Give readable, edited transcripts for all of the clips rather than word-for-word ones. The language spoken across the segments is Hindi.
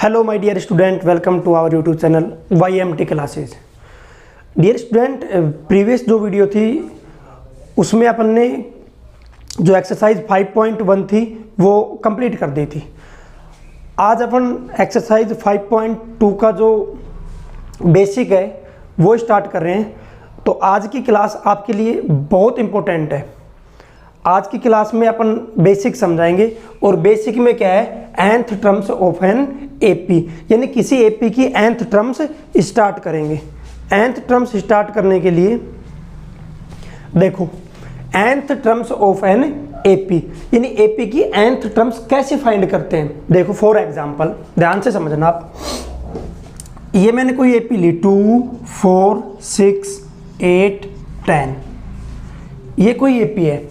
Hello my dear student, welcome to our YouTube channel YMT classes. Dear student, previous जो वीडियो थी उसमें अपन ने जो एक्सरसाइज 5.1 थी वो कंप्लीट कर दी थी। आज अपन एक्सरसाइज 5.2 का जो बेसिक है वो स्टार्ट कर रहे हैं। तो आज की क्लास आपके लिए बहुत इम्पोर्टेंट है। आज की क्लास में अपन बेसिक समझाएंगे और बेसिक में क्या है, nth terms of an AP, यानी किसी एपी की nth टर्म्स स्टार्ट करेंगे। nth टर्म्स स्टार्ट करने के लिए देखो, nth terms of an AP यानी एपी की nth टर्म्स कैसे फाइंड करते हैं। देखो फॉर एग्जांपल, ध्यान से समझना आप। ये मैंने कोई एपी ली 2, 4, 6, 8, 10, ये कोई एपी है।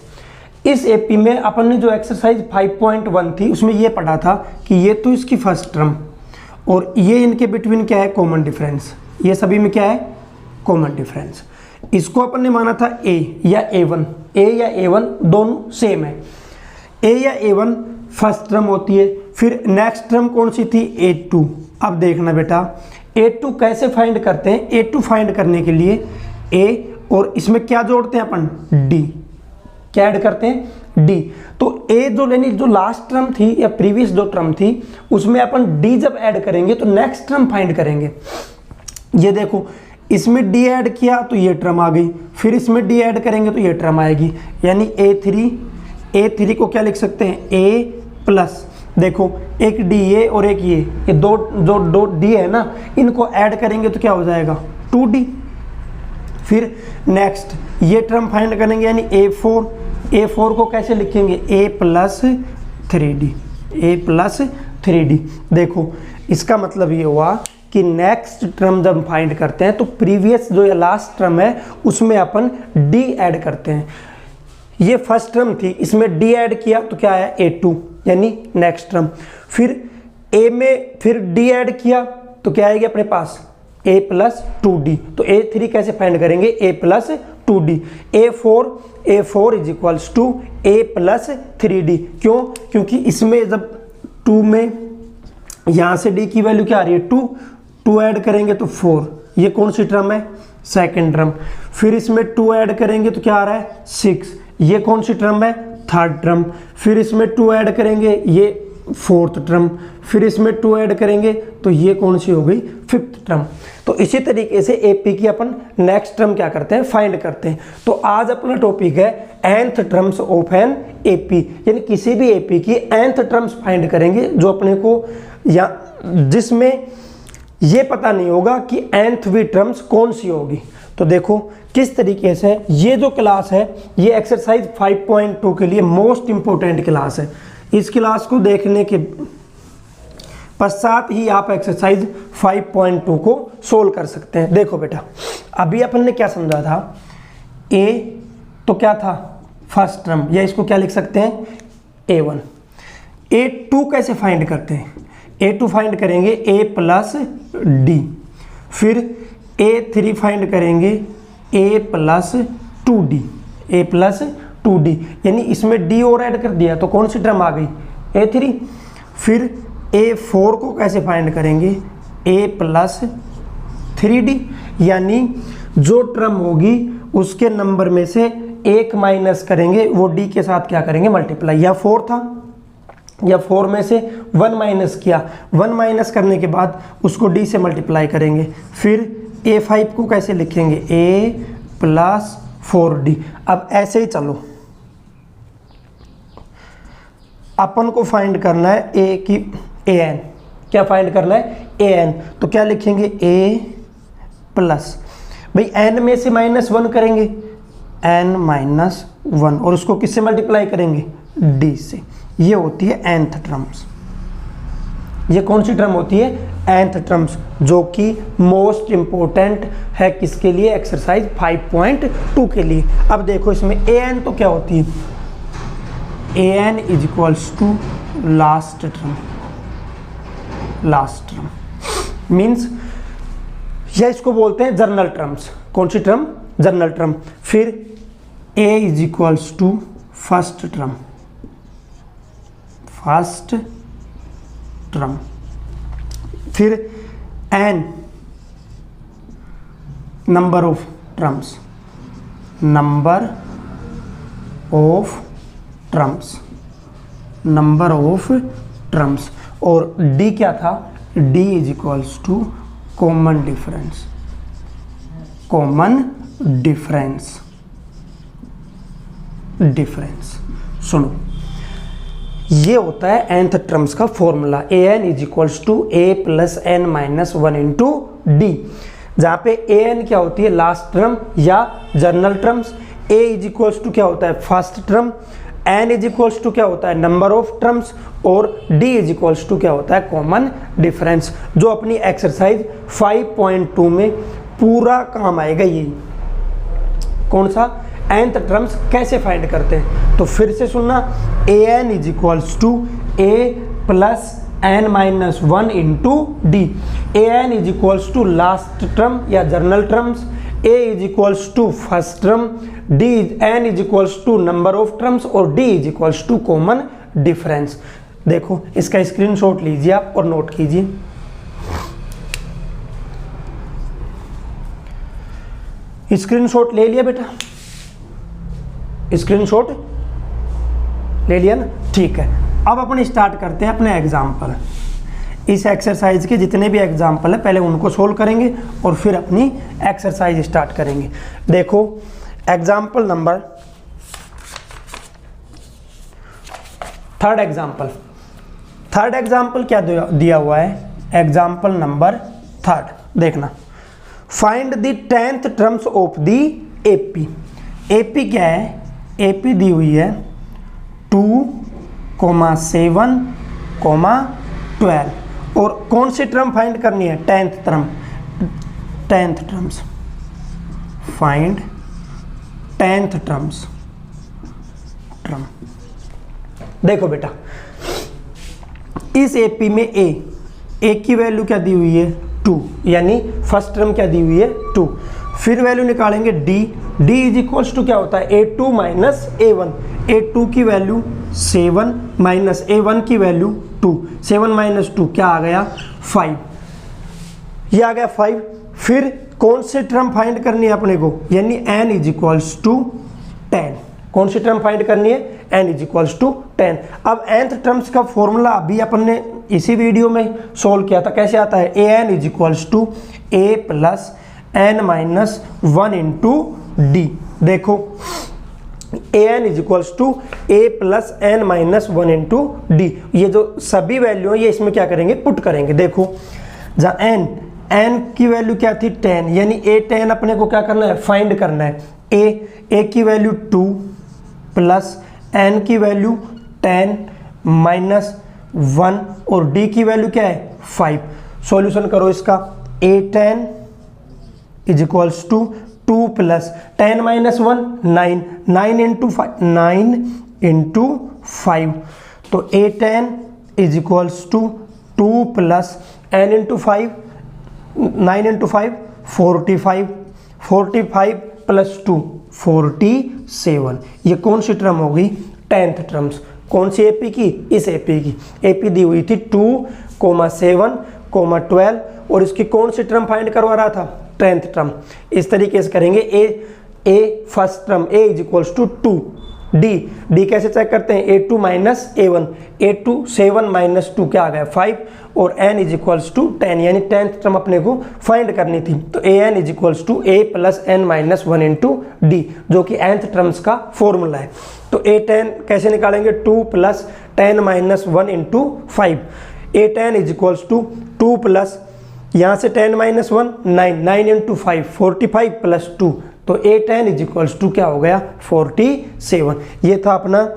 इस एपी में अपन ने जो एक्सरसाइज 5.1 थी उसमें ये पढ़ा था कि ये तो इसकी फर्स्ट टर्म और ये इनके बिटवीन क्या है, कॉमन डिफरेंस। ये सभी में क्या है, कॉमन डिफरेंस। इसको अपन ने माना था ए या A1, ए या A1 दोनों सेम है। ए या A1 फर्स्ट टर्म होती है। फिर नेक्स्ट टर्म कौन सी थी, A2। अब देखना बेटा, A2 कैसे फाइंड करते हैं। A2 फाइंड करने के लिए A और इसमें क्या जोड़ते हैं अपन, D। क्या ऐड करते हैं, डी। तो ए जो यानी जो लास्ट टर्म थी या प्रीवियस जो टर्म थी उसमें अपन डी जब ऐड करेंगे तो नेक्स्ट टर्म फाइंड करेंगे। ये देखो, इसमें डी ऐड किया तो ये टर्म आ गई, फिर इसमें डी ऐड करेंगे तो ये टर्म आएगी, यानी ए3 को क्या लिख सकते हैं, ए प्लस। देखो एक डी ए और एक ये दो डी है ना, इनको ऐड करेंगे तो क्या हो जाएगा, 2D। फिर नेक्स्ट ये टर्म फाइंड करेंगे यानी A4 को कैसे लिखेंगे, A प्लस 3D। देखो इसका मतलब ये हुआ कि नेक्स्ट टर्म जब फाइंड करते हैं तो प्रीवियस जो या लास्ट टर्म है उसमें अपन D ऐड करते हैं। ये फर्स्ट टर्म थी, इसमें D ऐड किया तो क्या आया, A2 यानी नेक्स्ट टर्म। फिर A में फिर D ऐड किया तो क्या आएगी अपने पास, A प्लस 2D। तो A3 कैसे फाइंड करेंगे, A plus 2D। A4 is equals to A plus 3D। क्यों, क्योंकि इसमें जब 2 में यहाँ से D की वैल्यू क्या आ रही है, 2 ऐड करेंगे तो 4। ये कौन सी टर्म है, सेकेंड टर्म। फिर इसमें 2 ऐड करेंगे तो क्या आ रहा है, 6। ये कौन सी टर्म है, थर्ड टर्म। फिर इसमें 2 ऐड करेंगे, ये फोर्थ टर्म। फिर इसमें 2 ऐड करेंगे तो ये कौन सी हो गई, फिफ्थ टर्म। तो इसी तरीके से एपी की अपन नेक्स्ट टर्म क्या करते हैं, फाइंड करते हैं। तो आज अपना टॉपिक है nth terms of an AP, यानी किसी भी एपी की nth टर्म्स फाइंड करेंगे जो अपने को या जिसमें ये पता नहीं होगा कि nthवीं टर्म्स कौन सी होगी। तो देखो किस तरीके से ये जो क्लास है ये एक्सरसाइज 5.2 के लिए मोस्ट इंपोर्टेंट क्लास है। इस क्लास को देखने के पश्चात ही आप एक्सरसाइज 5.2 को सोल्व कर सकते हैं। देखो बेटा, अभी अपन ने क्या समझा था, ए तो क्या था, फर्स्ट टर्म, या इसको क्या लिख सकते हैं, A1। A2 कैसे फाइंड करते हैं, A2 फाइंड करेंगे A प्लस D। फिर A3 फाइंड करेंगे A प्लस 2D, यानी इसमें D और ऐड कर दिया तो कौन सी टर्म आ गई, A3। फिर A4 को कैसे फाइंड करेंगे, A प्लस 3D, यानी जो टर्म होगी उसके नंबर में से एक माइनस करेंगे, वो D के साथ क्या करेंगे, मल्टीप्लाई। या 4 था, या 4 में से 1 माइनस किया, 1 माइनस करने के बाद उसको D से मल्टीप्लाई करेंगे। फिर A5 को कैसे लिखेंगे, A प्लस 4D। अब ऐसे ही चलो, अपन को फाइंड करना है A की AN। क्या फाइंड करना है, AN। तो क्या लिखेंगे, A प्लस, भाई N में से -1 करेंगे, N माइनस 1, और उसको किससे मल्टीप्लाई करेंगे, D से। ये होती है nth टर्म्स। ये कौन सी टर्म होती है, nth टर्म्स, जो कि मोस्ट इंपोर्टेंट है किसके लिए, एक्सरसाइज 5.2 के लिए। अब देखो इसमें AN तो क्या होती है, AN is equals to last term means, या इसको बोलते हैं जर्नल टर्म्स। कौन सी टर्म, जर्नल टर्म। फिर A is equals to first term. फिर n number of terms, number of terms, number of terms, और d क्या था, d is equals to common difference, common difference, difference. सुनो, ये होता है nth टर्म्स का formula, an is equals to a plus n minus 1 into D, जहाँ पे an क्या होती है, लास्ट टर्म या general terms, a is equals to क्या होता है, first term, n is equals to क्या होता है, नंबर ऑफ टर्म्स, और d इज इक्वल्स टू क्या होता है, कॉमन डिफरेंस, जो अपनी एक्सरसाइज 5.2 में पूरा काम आएगा। ये कौन सा, nth टर्म्स कैसे फाइंड करते हैं, तो फिर से सुनना, an is equals to a plus n minus 1 into D, an is equals to last term या general terms, a is equals to first term, n is equals to number of terms, और d is equals to common difference. देखो, इसका स्क्रीनशॉट लीजिए आप और नोट कीजिए। स्क्रीनशॉट ले लिया बेटा, स्क्रीनशॉट ले लिया ना, ठीक है। अब अपन स्टार्ट करते हैं अपने एग्जाम्पल। इस एक्सरसाइज के जितने भी एग्जाम्पल है पहले उनको सोल्व करेंगे और फिर अपनी एक्सरसाइज स्टार्ट करेंगे। देखो एग्जाम्पल नंबर थर्ड एग्जाम्पल क्या दिया हुआ है, एग्जाम्पल नंबर थर्ड। देखना, find the 10th terms of the AP. AP क्या है, एपी दी हुई है 2, 7, 12, और कौन सी टर्म फाइंड करनी है, 10th term, 10th terms, find 10th terms, term. देखो बेटा, इस एपी में ए की वैल्यू क्या दी हुई है, 2, यानी फर्स्ट टर्म क्या दी हुई है, 2। फिर वैल्यू निकालेंगे डी इज इक्वल्स टू क्या होता है, a2 माइनस a1, a2 की वैल्यू 7 माइनस a1 की वैल्यू 2, 7 माइनस 2 क्या आ गया, 5, ये आ गया 5। फिर कौन से टर्म फाइंड करनी है अपने को, यानी n इज इक्वल्स टू 10, कौन सी टर्म फाइंड करनी है, n इज इक्वल्स टू 10। अब nth टर्म्स का फॉर्मूला अभी अपन ने इसी वीडियो में सोल्व किया था, कैसे आता है, an is equals to a plus n minus 1 into d. देखो an is equals to a plus n minus 1 into d, ये जो सभी वैल्यू है ये इसमें क्या करेंगे, पुट करेंगे। देखो जहाँ n की वैल्यू क्या थी, 10, यानी a10 अपने को क्या करना है, फाइंड करना है। a की वैल्यू 2 प्लस n की वैल्यू 10 माइनस 1 और d की वैल्यू क्या है, 5। सॉल्यूशन करो इसका, a10 is equals to 2 plus 10 minus 1 9, 9 into 5, 9 into 5, तो a10 is equals to 2 plus n into 5, 9 into 5 45, 45 plus 2 47। ये कौन सी टर्म होगी, 10th टर्म्स। कौन सी एपी की, इस एपी की। एपी दी हुई थी 2, 7, 12, और इसकी कौन सी टर्म फाइंड करवा रहा था, 10th टर्म। इस तरीके से करेंगे, A first term, a is equals to 2, D कैसे चेक करते हैं, a2 minus a1, a2 7 minus 2 क्या आ गया, 5, और n इज इक्वल्स टू 10, यानी 10th टर्म अपने को फाइंड करनी थी। तो an is equals to a plus n minus 1 into d, जो कि nth टर्म्स का फॉर्मूला है। तो a10 कैसे निकालेंगे, 2 plus 10 minus 1 into 5, a10 is equals to 2 plus यहाँ से 10 माइनस 1 9, 9 इंटू 5 45 प्लस 2, तो a10 इज इक्वल्स टू क्या हो गया, 47। ये था अपना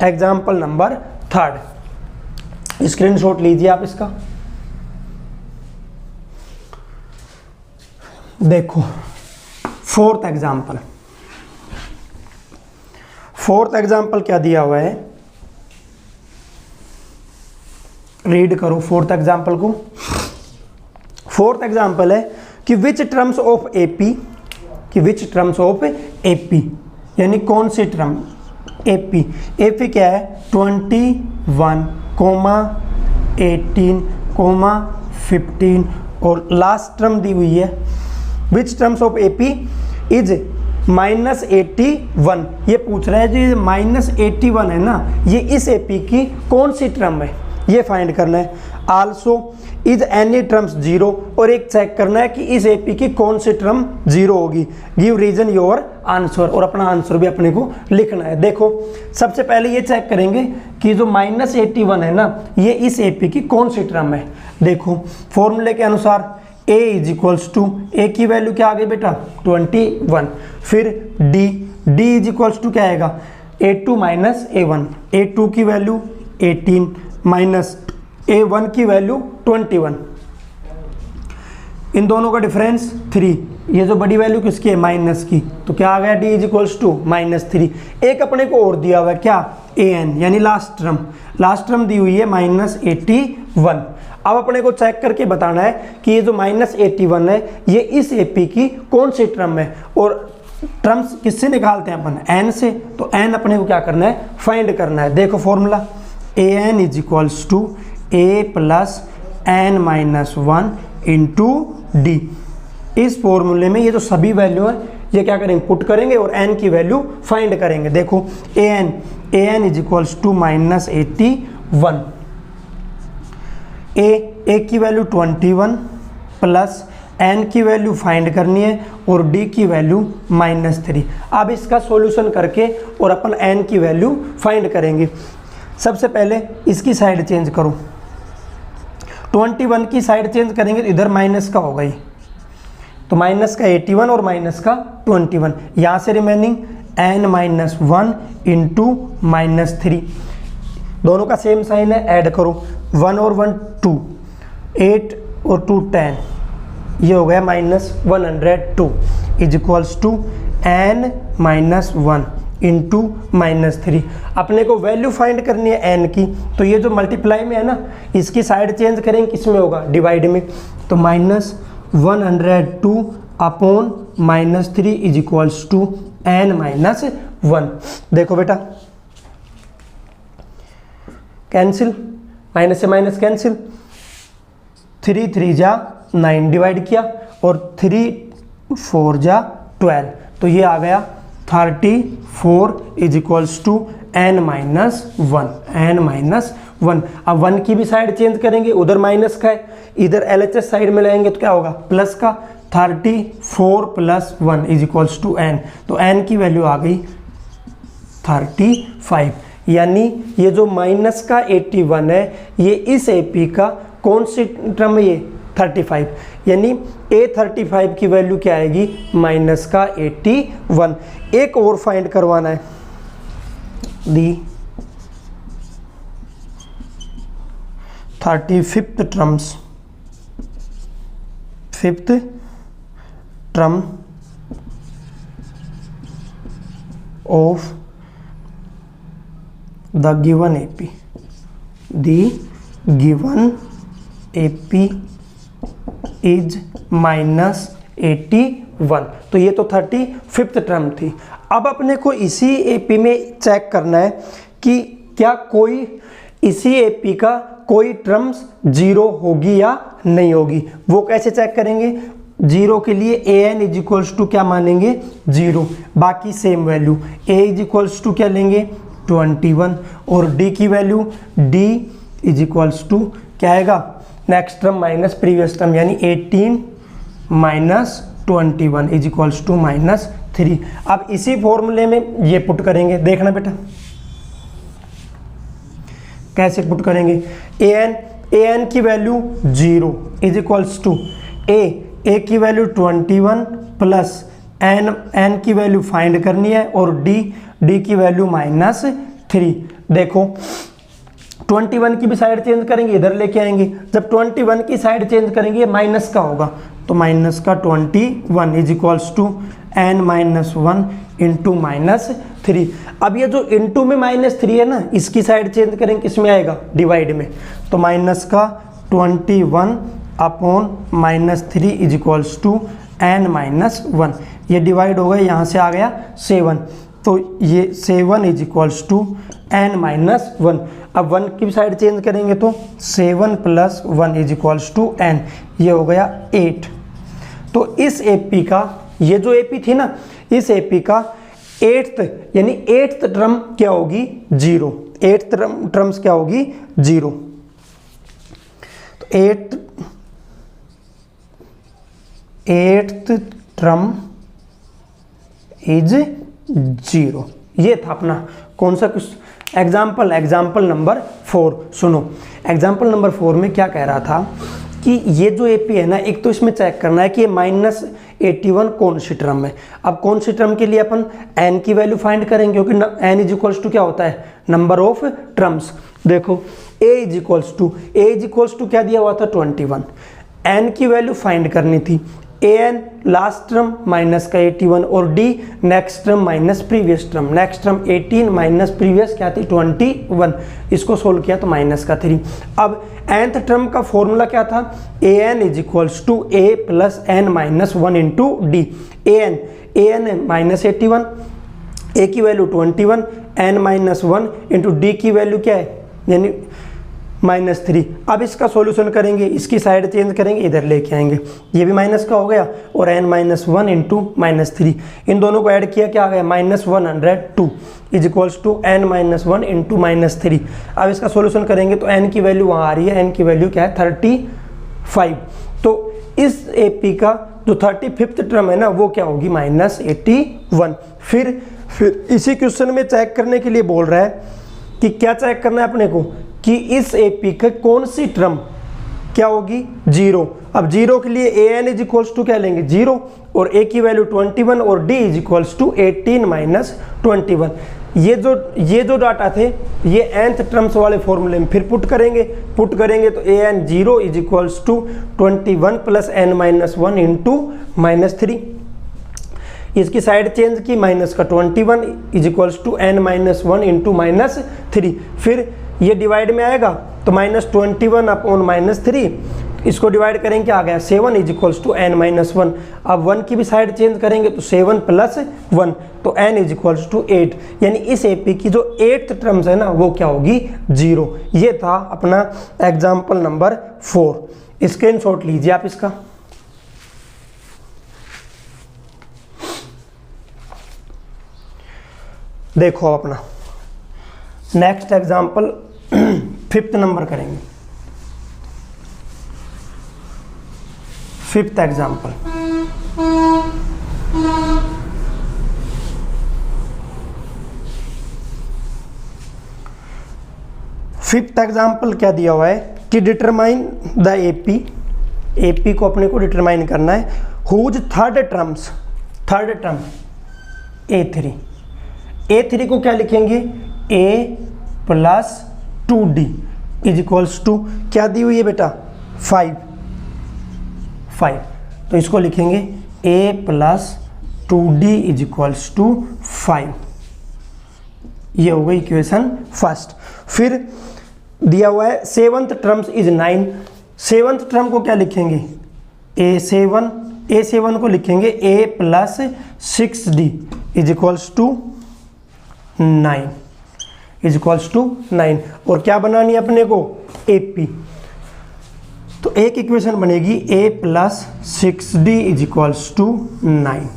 एग्जाम्पल नंबर थर्ड। स्क्रीनशॉट लीजिए आप इसका। देखो फोर्थ एग्जाम्पल क्या दिया हुआ है, रीड करो फोर्थ एग्जाम्पल को। फोर्थ एग्जाम्पल है कि विच टर्म्स ऑफ एपी, यानी कौन सी टर्म, एपी क्या है, 21, 18, 15 और लास्ट टर्म दी हुई है विच टर्म्स ऑफ AP इज -81। ये पूछ रहा है जो -81 है ना, ये इस AP की कौन सी टर्म है ये फाइंड करना है। आल्सो इज एनी टर्म्स 0, और एक चेक करना है कि इस AP की कौन सी टर्म 0 होगी। गिव रीजन योर आंसर, और अपना आंसर भी अपने को लिखना है। देखो सबसे पहले ये चेक करेंगे कि जो -81 है ना, ये इस AP की कौन सी टर्म है। देखो फॉर्मूले के अनुसार A इज इक्वल्स टू, ए की वैल्यू क्या आ गई बेटा 21, फिर D इज इक्वल्स टू क्या आएगा A2 माइनस A1, A2 की वैल्यू 18 माइनस A1 की वैल्यू 21, इन दोनों का डिफरेंस 3, ये जो बड़ी वैल्यू किसकी है माइनस की, तो क्या आ गया D इज इक्वल्स टू -3। एक अपने को और दिया हुआ है क्या AN, यानी लास्ट टर्म दी हुई है -81। अब अपने को चेक करके बताना है कि ये जो -81 है ये इस AP की कौन सी टर्म है, और टर्म्स किससे निकालते हैं अपन n से, तो n अपने को क्या करना है फाइंड करना है। देखो formula AN is equals to A plus n minus 1 into D। इस फॉर्मूले में ये जो सभी वैल्यू है ये क्या करेंगे पुट करेंगे और n की वैल्यू फाइंड करेंगे। देखो AN is equals to -81, A की वैल्यू 21 प्लस n की वैल्यू फाइंड करनी है और D की वैल्यू -3। अब इसका सॉल्यूशन करके और अपन n की वैल्यू फाइंड करेंगे। सबसे पहले इसकी साइड चेंज करो, 21 की साइड चेंज करेंगे तो इधर माइनस का होगा ही, तो माइनस का 81 और माइनस का 21, यहाँ से रिमेनिंग n-1 इंटू -3, दोनों का सेम साइन है, ऐड करो 1 और 1 2, 8 और 2 10, ये हो गया -102 is equals to n-1 into -3। अपने को वैल्यू फाइंड करनी है n की, तो ये जो मल्टीप्लाई में है ना इसकी साइड चेंज करेंगे किस में होगा डिवाइड में, तो -102 upon -3 is equals to n-1। देखो बेटा कैंसिल, माइनस से माइनस कैंसिल, 3 3 जा 9 डिवाइड किया और 3 4 जा 12, तो ये आ गया 34 इज इक्वल्स टू n-1। अब 1 की भी साइड चेंज करेंगे, उधर माइनस का है, इधर LHS साइड में लाएंगे तो क्या होगा प्लस का, 34 plus 1 is equals to n, तो n की वैल्यू आ गई 35। यानी ये जो माइनस का 81 है ये इस AP का कौन सी टर्म है ये 35, यानी A35 की वैल्यू क्या आएगी माइनस का 81। एक और फाइंड करवाना है, दी 35th term of the given AP, the given AP is -81, तो ये तो 35th टर्म थी। अब अपने को इसी AP में चेक करना है कि क्या कोई इसी AP का कोई टर्म्स 0 होगी या नहीं होगी। वो कैसे चेक करेंगे, 0 के लिए AN इज इक्वल्स टू क्या मानेंगे 0, बाकी same value, A is equals to क्या लेंगे 21 और D की value D is equals to क्या आएगा next term minus previous term, यानी 18 माइनस 21 इज इक्वल्स टू -3। अब इसी फॉर्मूले में ये पुट करेंगे, देखना बेटा कैसे पुट करेंगे। AN की value 0 is equals to A की वैल्यू 21 प्लस n की वैल्यू फाइंड करनी है और D की वैल्यू -3। देखो 21 की भी साइड चेंज करेंगे, इधर लेके आएंगे, जब 21 की साइड चेंज करेंगे ये माइनस का होगा, तो माइनस का 21 is equals to n-1 into -3। अब ये जो इंटू में -3 है ना इसकी साइड चेंज करेंगे किस में आएगा डिवाइड में, तो माइनस का 21 upon -3 is equals to n-1, ये डिवाइड हो गया, यहाँ से आ गया 7, तो ये 7 is equals to n minus 1। अब 1 की साइड चेंज करेंगे तो 7 + 1 = n, ये हो गया 8। तो इस AP का, ये जो AP थी ना, इस AP का 8th यानी 8th टर्म क्या होगी? 0। 8th टर्म्स क्या होगी? 0। तो 8th टर्म इज 0। ये था अपना कौन सा कुछ एग्जाम्पल नंबर 4। सुनो, एग्जाम्पल नंबर 4 में क्या कह रहा था कि ये जो AP है ना, एक तो इसमें चेक करना है कि ये -81 कौन सी टर्म है। अब कौन सी टर्म के लिए अपन n की वैल्यू फाइंड करेंगे, क्योंकि n = क्या होता है? Number of terms. देखो a = क्या दिया हुआ था? 21। n की वैल्यू फाइंड करनी थी। an लास्ट टर्म माइनस का 81 और d next term minus previous term. Next term 18 minus previous क्या थी? 21। इसको सोल्व किया तो माइनस का 3। अब nth टर्म का फॉर्मूला क्या था? an = a + n - 1 × d। an -81, a की वैल्यू 21, n - 1 × d की वैल्यू क्या है? यानी -3। अब इसका सॉल्यूशन करेंगे, इसकी साइड चेंज करेंगे, इधर लेके आएंगे, ये भी माइनस का हो गया और n - 1 × -3, इन दोनों को ऐड किया, क्या आ गया? -102 = n - 1 × -3। अब इसका सॉल्यूशन करेंगे तो n की वैल्यू वहाँ आ रही है, n की वैल्यू क्या है? 35। तो इस AP का जो 35th टर्म है ना, वो क्या होगी? -81। फिर इसी क्वेश्चन में चेक करने के लिए बोल रहा है कि क्या चेक करना है अपने को कि इस AP का कौन सी टर्म क्या होगी? 0। अब 0 के लिए an = क्या लेंगे? 0 और a की वैल्यू 21 और d = 18 - 21। ये जो डाटा थे ये nth टर्म्स वाले फॉर्मूले में फिर पुट करेंगे तो an 0 = 21 + n - 1 × -3। इसकी साइड चेंज की, माइनस का 21 = n - 1 × -3। फिर ये डिवाइड में आएगा तो -21 / -3, इसको डिवाइड करेंगे, क्या आ गया? 7 = n - 1। अब 1 की भी साइड चेंज करेंगे तो 7 + 1, तो n = 8। यानी इस AP की जो 8th टर्म्स है ना, वो क्या होगी? 0। ये था अपना एग्जाम्पल नंबर 4। स्क्रीनशॉट लीजिए आप इसका। देखो अपना नेक्स्ट एग्जाम्पल 5th नंबर करेंगे। 5th एग्जाम्पल, क्या दिया हुआ है कि डिटरमाइन द AP को अपने को डिटरमाइन करना है हुज थर्ड टर्म A3 को क्या लिखेंगे? a + 2d = क्या दी हुई है बेटा? 5। तो इसको लिखेंगे a + 2d = 5। ये हो गई इक्वेशन फर्स्ट। फिर दिया हुआ है 7th terms is 9। 7th term को क्या लिखेंगे? a7 को लिखेंगे a + 6d = 9 और क्या बनानी है अपने को? AP। तो एक इक्वेशन बनेगी a + 6d = 9।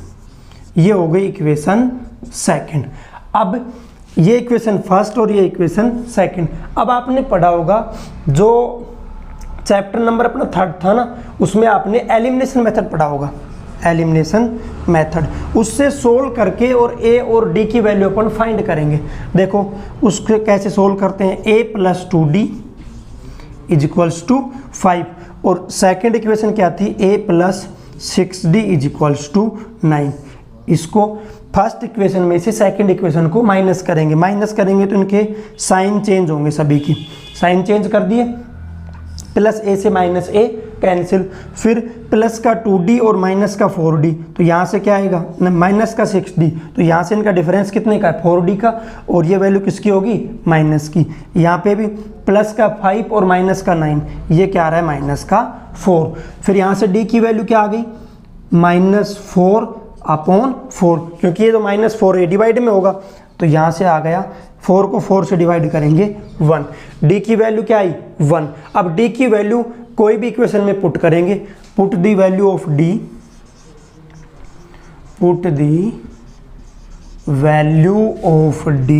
ये हो गई इक्वेशन सेकंड। अब ये इक्वेशन फर्स्ट और ये इक्वेशन सेकंड। अब आपने पढ़ा होगा जो चैप्टर नंबर अपना 3rd था ना, उसमें आपने एलिमिनेशन मेथड पढ़ा होगा। एलिमिनेशन मेथड, उससे सोल्व करके और a और d की वैल्यू अपन फाइंड करेंगे। देखो उसके कैसे सोल्व करते हैं? a + 2d = 5 और सेकंड इक्वेशन क्या थी? a + 6d = 9। इसको फर्स्ट इक्वेशन में से सेकंड इक्वेशन को माइनस करेंगे तो इनके साइन चेंज होंगे, सभी की साइन चेंज कर दिए। प्लस a से -a कैंसिल, फिर प्लस का 2d और माइनस का 4d, तो यहाँ से क्या आएगा? माइनस का 6d, तो यहाँ से इनका डिफरेंस कितने का है? 4d का, और ये वैल्यू किसकी होगी? माइनस की। यहाँ पे भी प्लस का 5 और माइनस का 9, ये क्या आ रहा है? माइनस का 4। फिर यहाँ से d की वैल्यू क्या आ गई? -4/4, क्योंकि ये तो -4 a डिवाइड में होगा, तो यहाँ से आ गया 4 को 4 से डिवाइड करेंगे 1। d की वैल्यू क्या आई 1। अब d की वैल्यू कोई भी इक्वेशन में पुट करेंगे, put the value of d, put the value of d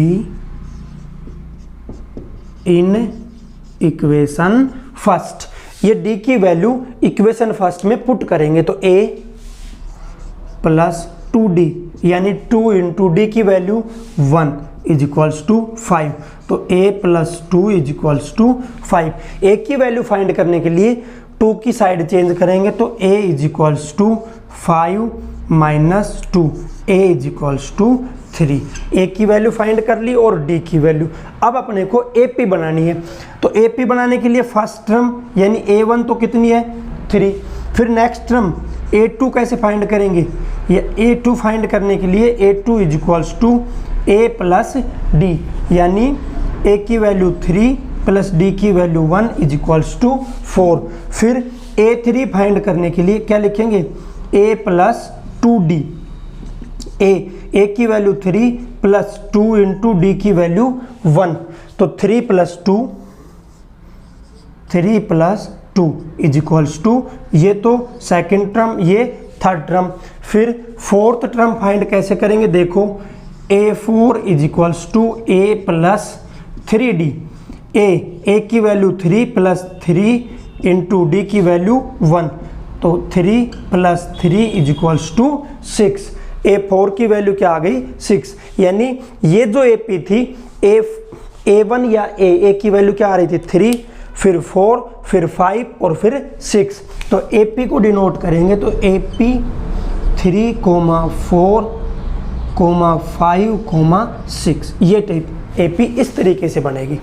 in equation first. ये d की वैल्यू इक्वेशन फर्स्ट में पुट करेंगे तो a प्लस 2d यानी 2 इंटू डी की वैल्यू 1 इज इक्वल्स टू 5। तो a plus 2 is equals to 5। a की वैल्यू फाइंड करने के लिए 2 की साइड चेंज करेंगे तो a is equals to 5 minus 2, a is equals to 3। a की वैल्यू फाइंड कर ली और d की वैल्यू। अब अपने को AP बनानी है, तो AP बनाने के लिए फर्स्ट टर्म यानी a1 तो कितनी है 3, फिर नेक्स्ट टर्म a2 कैसे फाइंड करेंगे, या a2 फाइंड करने के लिए a2 is equals to a plus D यानी a की वैल्यू 3 प्लस d की वैल्यू 1 इज इक्वल्स टू 4। फिर a3 फाइंड करने के लिए क्या लिखेंगे a प्लस 2d, a की वैल्यू 3 प्लस 2 इंटू डी की वैल्यू 1, तो 3 प्लस 2 इज इक्वल्स टू, ये तो सेकंड टर्म, ये थर्ड टर्म। फिर फोर्थ टर्म फाइंड कैसे करेंगे, देखो a4 is equals to a plus 3d, a की वैल्यू 3 प्लस 3 इंटू डी की वैल्यू 1, तो 3 plus 3 is equals to 6। a4 की वैल्यू क्या आ गई 6, यानी ये जो AP थी a1 या a की वैल्यू क्या आ रही थी 3, फिर 4, फिर 5 और फिर 6। तो AP को डिनोट करेंगे तो AP 3, 4, 5, 6, ये टाइप AP इस तरीके से बनेगी।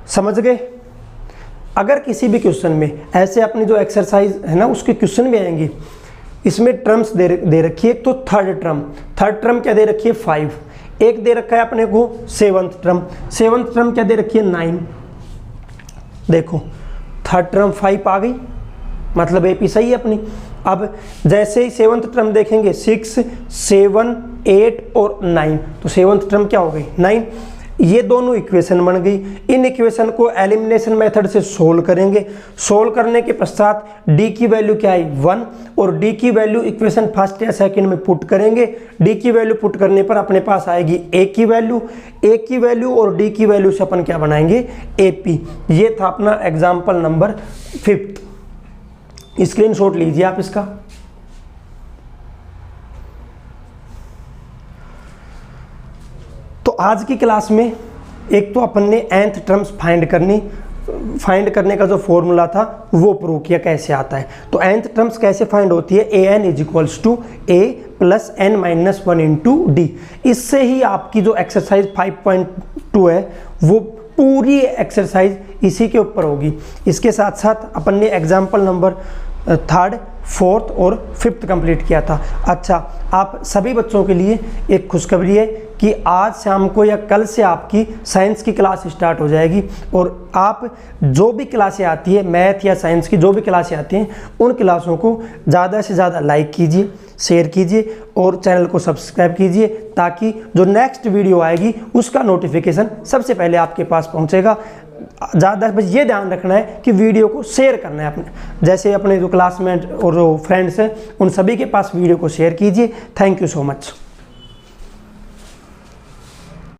समझ गए। अगर किसी भी क्वेश्चन में ऐसे अपनी जो एक्सरसाइज है ना उसके क्वेश्चन में आएंगे, इसमें टर्म्स दे रखी है, तो थर्ड टर्म क्या दे रखी है 5, एक दे रखा है अपने को सेवंथ टर्म क्या दे रखी है 9। देखो थर्ड टर्म 5 आ गई, मतलब AP सही है अपनी। अब जैसे ही सेवंथ टर्म देखेंगे 6, 7, 8 और 9, तो सेवंथ टर्म क्या हो गई 9। ये दोनों इक्वेशन बन गई। इन इक्वेशन को एलिमिनेशन मेथड से सोल्व करेंगे। सोल्व करने के पश्चात d की वैल्यू क्या आई 1, और d की वैल्यू इक्वेशन फर्स्ट या सेकंड में पुट करेंगे। d की वैल्यू पुट करने पर अपने पास आएगी a की वैल्यू और d की वैल्यू से अपन क्या बनाएंगे AP। ये था अपना एग्जाम्पल नंबर 5। स्क्रीनशॉट लीजिए आप इसका। तो आज की क्लास में एक तो अपन ने nth टर्म्स फाइंड करने का जो फॉर्मूला था वो प्रूव किया कैसे आता है। तो nth टर्म्स कैसे फाइंड होती है, an is equals to a plus n minus 1 into D. इससे ही आपकी जो एक्सरसाइज 5.2 है वो पूरी एक्सरसाइज इसी के ऊपर होगी। इसके साथ साथ अपन ने एग्जाम्पल नंबर 3rd, 4th और 5th कंप्लीट किया था। अच्छा, आप सभी बच्चों के लिए एक खुशखबरी है कि आज शाम को या कल से आपकी साइंस की क्लास स्टार्ट हो जाएगी, और आप जो भी क्लासें आती है मैथ या साइंस की जो भी क्लासें आती हैं उन क्लासों को ज़्यादा से ज़्यादा लाइक कीजिए, शेयर कीजिए और चैनल को सब्सक्राइब कीजिए, ताकि जो नेक्स्ट वीडियो आएगी उसका नोटिफिकेशन सबसे पहले आपके पास पहुँचेगा। ज़्यादा बस ये ध्यान रखना है कि वीडियो को शेयर करना है अपने, जैसे अपने जो क्लासमेट और जो फ्रेंड्स हैं उन सभी के पास वीडियो को शेयर कीजिए। Thank you so much.